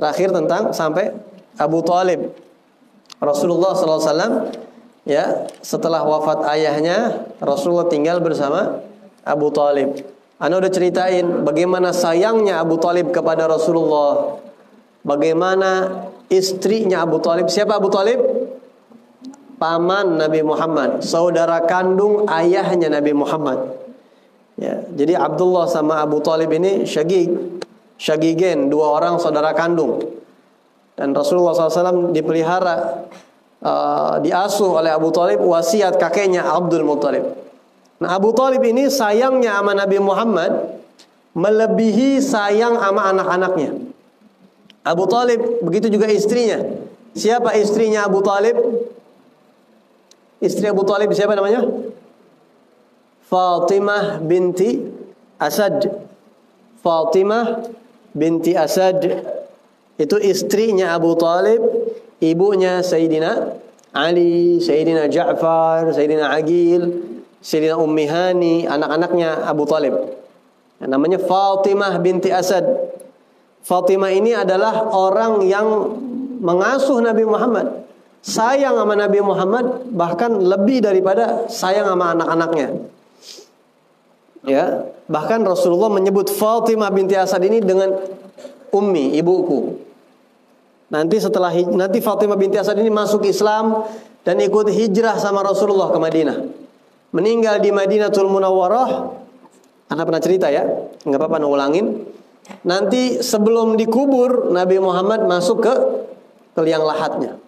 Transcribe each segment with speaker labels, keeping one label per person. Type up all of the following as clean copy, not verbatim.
Speaker 1: Terakhir tentang sampai Abu Thalib. Rasulullah SAW ya, setelah wafat ayahnya, Rasulullah tinggal bersama Abu Thalib. Ana udah ceritain bagaimana sayangnya Abu Thalib kepada Rasulullah. Bagaimana istrinya Abu Thalib. Siapa Abu Thalib? Paman Nabi Muhammad, saudara kandung ayahnya Nabi Muhammad. Ya, jadi Abdullah sama Abu Thalib ini syagigen, dua orang saudara kandung. Dan Rasulullah SAW dipelihara, diasuh oleh Abu Thalib, wasiat kakeknya Abdul Muthalib. Nah, Abu Thalib ini sayangnya sama Nabi Muhammad melebihi sayang sama anak-anaknya. Abu Thalib, begitu juga istrinya. Siapa istrinya Abu Thalib? Istri Abu Thalib siapa namanya? Fatimah binti Asad. Fatimah binti Asad itu istrinya Abu Thalib, ibunya Sayyidina Ali, Sayyidina Ja'far, Sayyidina Aqil, Sayyidina Ummi Hani, anak-anaknya Abu Thalib. Namanya Fatimah binti Asad. Fatimah ini adalah orang yang mengasuh Nabi Muhammad, sayang sama Nabi Muhammad, bahkan lebih daripada sayang sama anak-anaknya. Ya, bahkan Rasulullah menyebut Fatimah binti Asad ini dengan ummi, ibuku. Nanti Fatimah binti Asad ini masuk Islam dan ikut hijrah sama Rasulullah ke Madinah. Meninggal di Madinatul Munawwarah. Anda pernah cerita ya, nggak apa-apa ulangin. Nanti sebelum dikubur, Nabi Muhammad masuk ke liang lahatnya.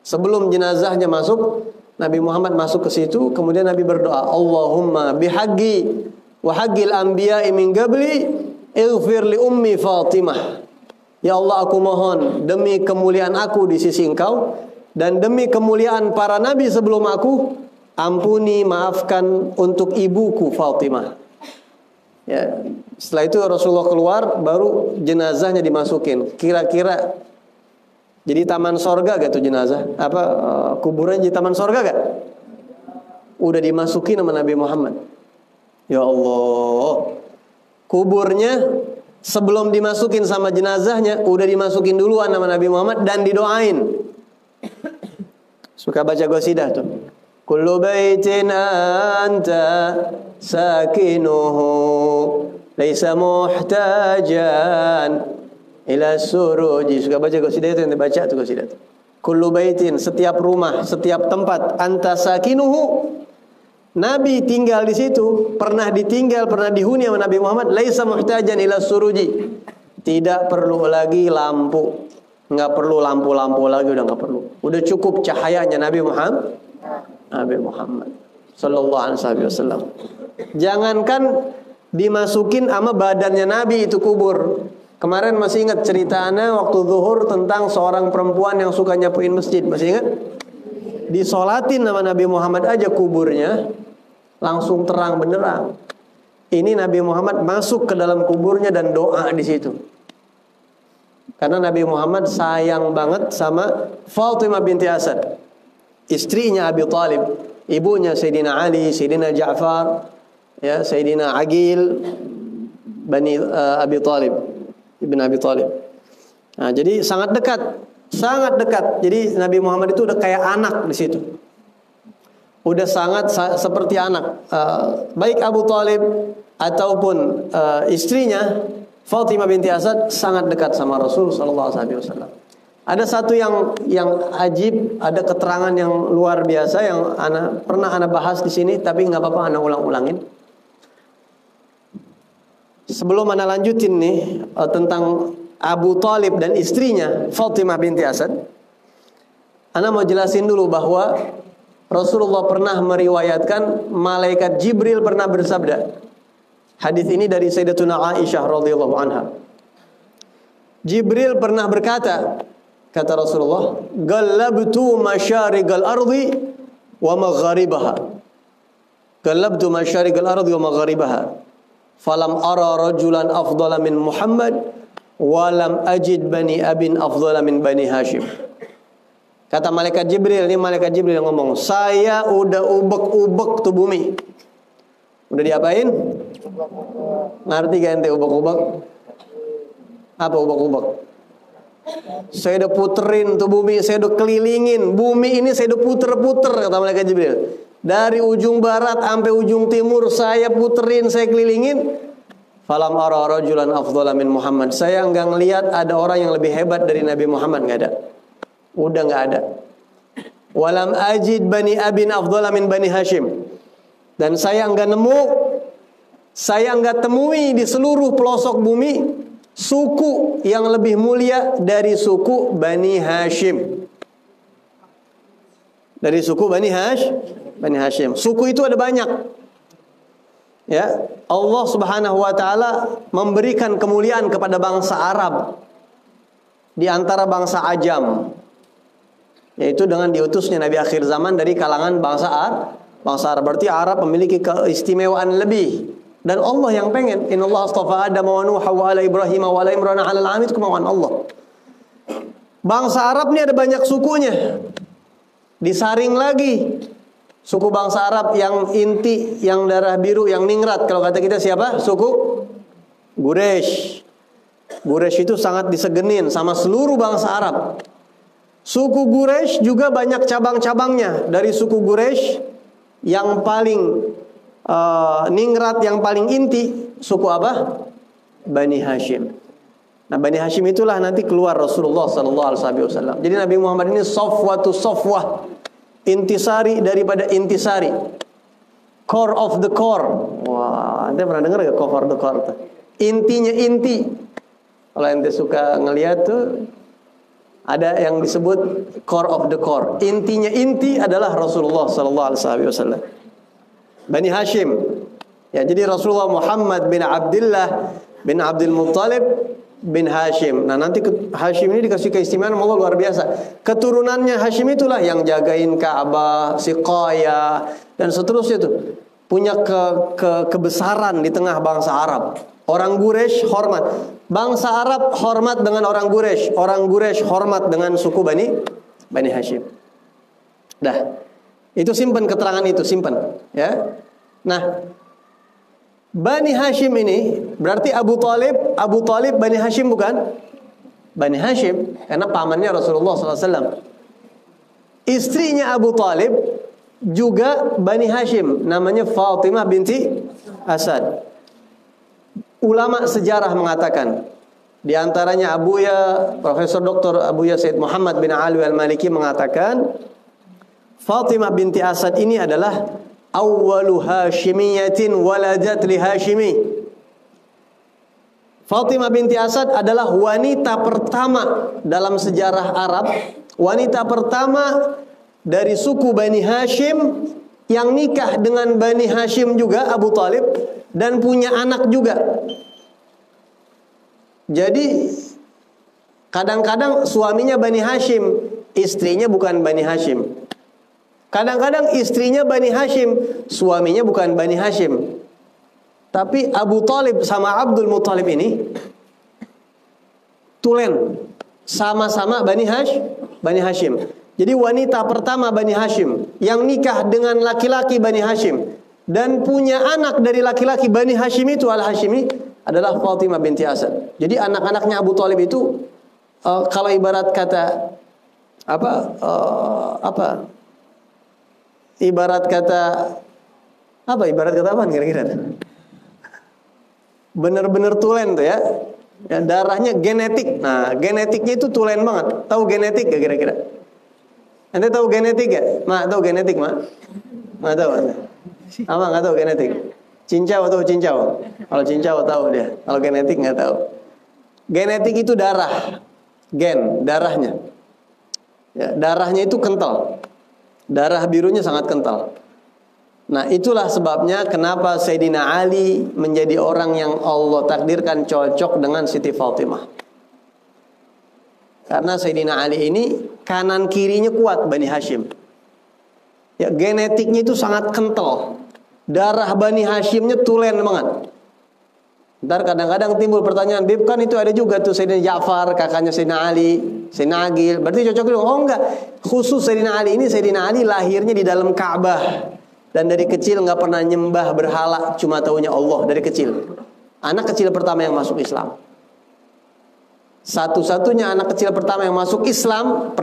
Speaker 1: Sebelum jenazahnya masuk, Nabi Muhammad masuk ke situ, kemudian Nabi berdoa, Allahumma bihaqqi wa haqqil anbiya'i min qabli ighfir li ummi Fatimah. Ya Allah, aku mohon demi kemuliaan aku di sisi Engkau dan demi kemuliaan para nabi sebelum aku, ampuni, maafkan untuk ibuku Fatimah. Ya, setelah itu Rasulullah keluar, baru jenazahnya dimasukin. Kira-kira jadi taman sorga gak tuh jenazah? Kuburannya jadi taman sorga gak? Udah dimasukin sama Nabi Muhammad. Ya Allah, kuburnya sebelum dimasukin sama jenazahnya udah dimasukin duluan sama Nabi Muhammad dan didoain. Suka baca qasidah tuh. Kullu baitin anta sakinuhu laisa muhtajan ila suruji. Suka baca qasidah itu, yang dibaca tuh qasidah. Kullu baitin, setiap rumah, setiap tempat, anta sakinuhu, Nabi tinggal di situ, pernah ditinggal, pernah dihuni sama Nabi Muhammad, laisa muhtajan ila suruji. Tidak perlu lagi lampu. Enggak perlu lampu-lampu lagi, udah enggak perlu. Udah cukup cahayanya Nabi Muhammad. Nabi Muhammad sallallahu alaihi wasallam. Jangankan dimasukin sama badannya Nabi itu kubur. Kemarin masih ingat ceritanya waktu zuhur tentang seorang perempuan yang suka nyapuin masjid, masih ingat? Disolatin sama Nabi Muhammad aja kuburnya langsung terang benderang. Ini Nabi Muhammad masuk ke dalam kuburnya dan doa di situ. Karena Nabi Muhammad sayang banget sama Fatimah binti Asad, istrinya Abi Thalib, ibunya Sayyidina Ali, Sayyidina Ja'far, ya, Sayyidina Aqil, Bani Abi Thalib, Ibn Abi Thalib. Nah, jadi sangat dekat. Sangat dekat. Jadi Nabi Muhammad itu udah kayak anak di situ. Udah sangat seperti anak. Baik Abu Thalib ataupun istrinya Fatimah binti Asad sangat dekat sama Rasul sallallahu alaihi wasallam. Ada satu yang ajib, ada keterangan yang luar biasa yang pernah ana bahas di sini, tapi nggak apa-apa ana ulang-ulangin. Sebelum ana lanjutin nih tentang Abu Thalib dan istrinya Fatimah binti Asad, ana mau jelasin dulu bahwa Rasulullah pernah meriwayatkan malaikat Jibril pernah bersabda. Hadis ini dari Sayyidatuna Aisyah radhiyallahu anha. Jibril pernah berkata, kata Rasulullah, "Gallabtu masyariqal ardi wa magharibaha." Gallabtu masyariqal ardi wa magharibaha. Falam ara rajulan afdala min Muhammad walam ajid bani abin afdala min bani Hashim. Kata malaikat Jibril, ini malaikat Jibril yang ngomong, saya udah ubek-ubek tuh bumi. Udah diapain? Ngerti gak ente ubek-ubek? Apa ubek-ubek? Saya udah puterin tuh bumi, saya udah kelilingin. Bumi ini saya udah puter-puter, kata malaikat Jibril. Dari ujung barat sampai ujung timur saya puterin, saya kelilingin. Falam ara rajulan afdhala min Muhammad. Saya enggak ngelihat ada orang yang lebih hebat dari Nabi Muhammad, enggak ada. Udah enggak ada. Walam ajid bani abin afdhala min bani Hashim. Dan saya enggak nemu, saya enggak temui di seluruh pelosok bumi suku yang lebih mulia dari suku Bani Hashim. Dari suku Bani Hashim. Suku itu ada banyak. Ya, Allah Subhanahu wa taala memberikan kemuliaan kepada bangsa Arab di antara bangsa Ajam. Yaitu dengan diutusnya Nabi akhir zaman dari kalangan bangsa Arab. Berarti Arab memiliki keistimewaan lebih. Dan Allah yang pengen, innallaha astafa Adam wa Nuh wa ala Ibrahim wa ala Imran 'alal 'alamin, itu kemauan Allah. Bangsa Arab ini ada banyak sukunya. Disaring lagi. Suku bangsa Arab yang inti, yang darah biru, yang ningrat. Kalau kata kita siapa? Suku Quraisy. Quraisy itu sangat disegenin sama seluruh bangsa Arab. Suku Quraisy juga banyak cabang-cabangnya. Dari suku Quraisy yang paling ningrat, yang paling inti, suku apa? Bani Hashim. Nah, Bani Hashim itulah nanti keluar Rasulullah SAW. Jadi Nabi Muhammad ini safwatu safwah, intisari daripada intisari, core of the core. Wah, Anda pernah dengar gak core of the core? Intinya inti. Kalau ente suka ngeliat tuh, ada yang disebut core of the core. Intinya inti adalah Rasulullah SAW. Bani Hashim. Ya, jadi Rasulullah Muhammad bin Abdullah bin Abdul Muttalib bin Hashim. Nah, nanti Hashim ini dikasih keistimewaan Allah luar biasa. Keturunannya Hashim itulah yang jagain Ka'bah, Siqaya, dan seterusnya itu. Punya kebesaran di tengah bangsa Arab. Orang Quraisy hormat. Bangsa Arab hormat dengan orang Quraisy. Orang Quraisy hormat dengan suku Bani Hashim. Dah. Itu simpan keterangan itu, simpan, ya. Nah, Bani Hashim ini berarti Abu Talib Bani Hashim bukan? Bani Hashim karena pamannya Rasulullah SAW. Istrinya Abu Talib juga Bani Hashim, namanya Fatimah binti Asad. Ulama sejarah mengatakan, di antaranya Profesor Dr. Abuya Said Muhammad bin Ali Al-Maliki mengatakan, Fatimah binti Asad ini adalah awwalu Hashimiyatin waladat li Hashimi. Fatimah binti Asad adalah wanita pertama dalam sejarah Arab, wanita pertama dari suku Bani Hashim yang nikah dengan Bani Hashim juga, Abu Talib, dan punya anak juga. Jadi kadang-kadang suaminya Bani Hashim, istrinya bukan Bani Hashim. Kadang-kadang istrinya Bani Hashim, suaminya bukan Bani Hashim. Tapi Abu Talib sama Abdul Muttalib ini tulen, sama-sama Bani Hashim. Jadi wanita pertama Bani Hashim yang nikah dengan laki-laki Bani Hashim dan punya anak dari laki-laki Bani Hashim itu Al-Hashimi adalah Fatimah binti Asad. Jadi anak-anaknya Abu Talib itu kalau ibarat kata Ibarat kata apa kira-kira? Bener-bener tulen tuh ya. Ya, darahnya genetik. Nah, genetiknya itu tulen banget. Tahu genetik gak kira-kira? Anda tahu genetik gak? Mak, tahu genetik, Mak? Nggak tahu Anda? Ama nggak tahu genetik? Cincau tahu cincau? Kalau cincau tahu dia. Kalau genetik nggak tahu. Genetik itu darah. Gen, darahnya. Ya, darahnya itu kental. Darah birunya sangat kental. Nah, itulah sebabnya kenapa Sayyidina Ali menjadi orang yang Allah takdirkan cocok dengan Siti Fatimah. Karena Sayyidina Ali ini kanan kirinya kuat Bani Hashim. Ya, genetiknya itu sangat kental. Darah Bani Hashimnya tulen banget. Ntar kadang-kadang timbul pertanyaan, Bib, kan itu ada juga tuh Sayyidina Ja'far, kakaknya Sayyidina Ali, Sayyidina Aqil. Berarti cocok dong? Oh enggak. Khusus Sayyidina Ali ini, Sayyidina Ali lahirnya di dalam Ka'bah. Dan dari kecil nggak pernah nyembah berhala, cuma taunya Allah dari kecil. Anak kecil pertama yang masuk Islam. Satu-satunya anak kecil pertama yang masuk Islam,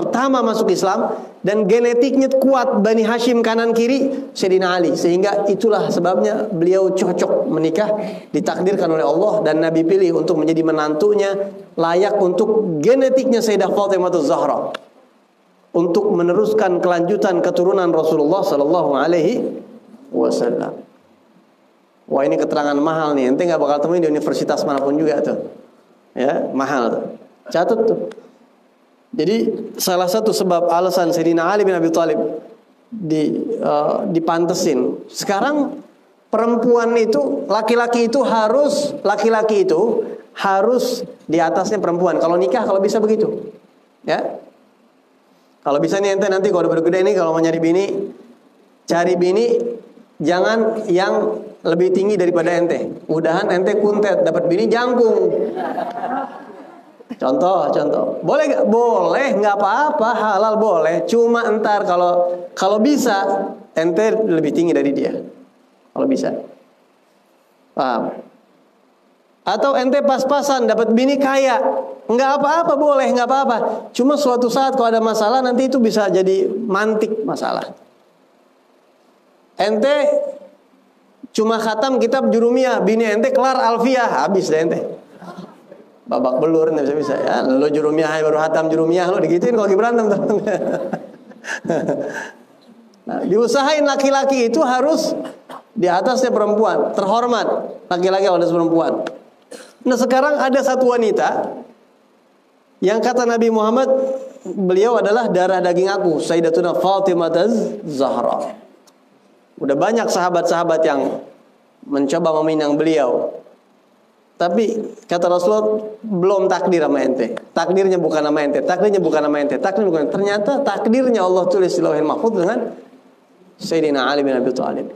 Speaker 1: dan genetiknya kuat, Bani Hashim kanan kiri, Sayyidina Ali. Sehingga itulah sebabnya beliau cocok menikah, ditakdirkan oleh Allah dan Nabi pilih untuk menjadi menantunya, layak untuk genetiknya Sayyidah Fatimah Zahra, untuk meneruskan kelanjutan keturunan Rasulullah Sallallahu Alaihi Wasallam. Wah, ini keterangan mahal nih, ente nggak bakal temuin di universitas manapun juga tuh. Ya, mahal tuh. Catat tuh. Jadi salah satu sebab alasan Sayyidina Ali bin Abi Thalib dipantesin. Sekarang perempuan itu, laki-laki itu harus di atasnya perempuan. Kalau nikah kalau bisa begitu. Ya. Kalau bisa nih ente nanti kalau udah gede nih, kalau mau nyari bini, cari bini jangan yang lebih tinggi daripada ente. Mudahan ente kuntet, dapat bini jangkung. Contoh. Boleh gak? Boleh, nggak apa-apa, halal boleh. Cuma entar kalau bisa ente lebih tinggi dari dia. Kalau bisa. Paham? Atau ente pas-pasan dapat bini kaya, nggak apa-apa, boleh, nggak apa-apa. Cuma suatu saat kalau ada masalah nanti itu bisa jadi mantik masalah. Ente cuma khatam kitab Jurumiyah, bini ente kelar Alfiyah, habis deh ente. Babak belur, nggak bisa ya. Lo Jurumiyah baru khatam Jurumiyah, lo digituin kalau lagi berantem. Nah, diusahain laki-laki itu harus di atasnya perempuan, terhormat laki-laki atas perempuan. Nah sekarang ada satu wanita yang kata Nabi Muhammad, beliau adalah darah daging aku, Sayyidatuna Fatimah Zahra. Udah banyak sahabat-sahabat yang mencoba meminang beliau, tapi kata Rasulullah, belum takdir sama ente. Takdirnya bukan nama ente. Ternyata takdirnya Allah tulis di Lauhul Mahfuz dengan Sayyidina Ali bin Abi Thalib.